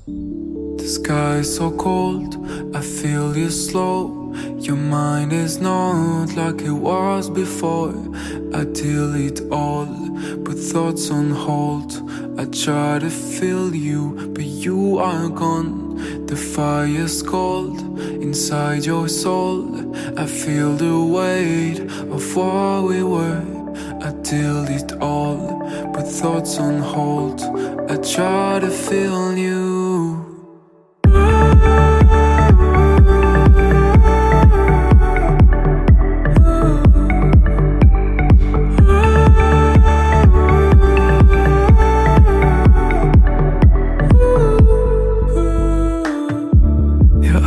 The sky is so cold, I feel you slow. Your mind is not like it was before. I delete all, put thoughts on hold. I try to feel you, but you are gone. The fire's cold inside your soul. I feel the weight of what we were. I delete all, put thoughts on hold. I try to feel you.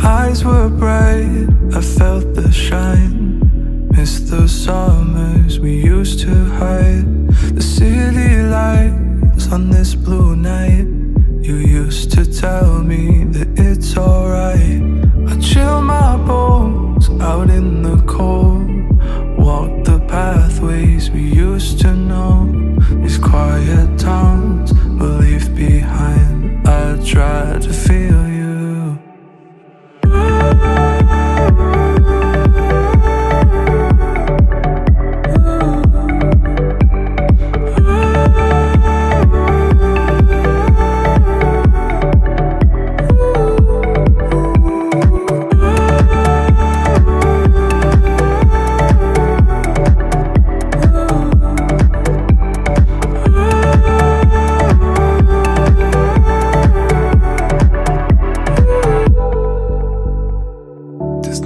Eyes were bright, I felt the shine. Missed the summers we used to hide. The city lights on this blue night. You used to tell me that it's alright. I chill my bones out in the cold. Walk the pathways we used to know. These quiet towns we'll leave behind. I try to feel you.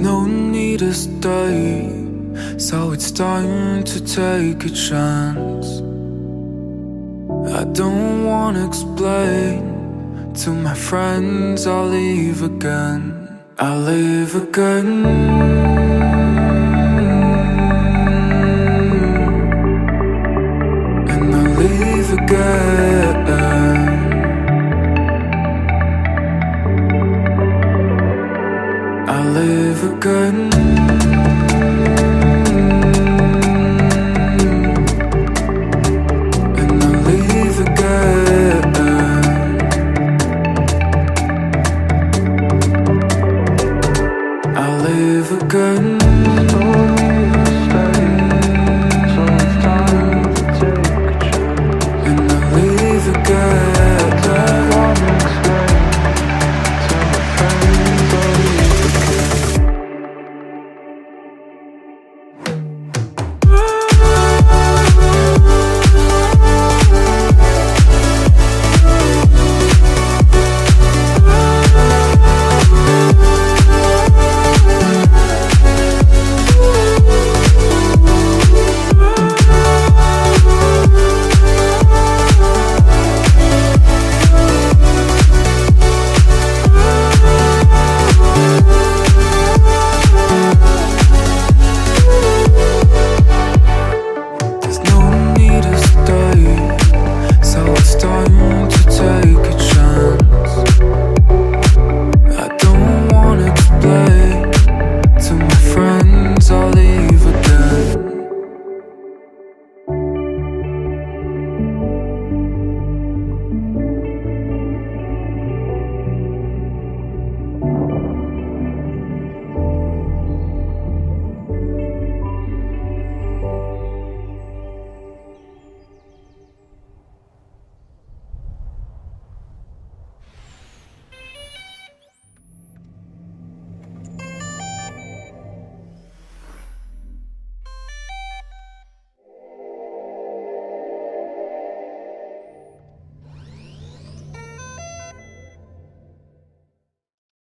No need to stay, so it's time to take a chance. I don't wanna explain to my friends I'll leave again. I'll leave again.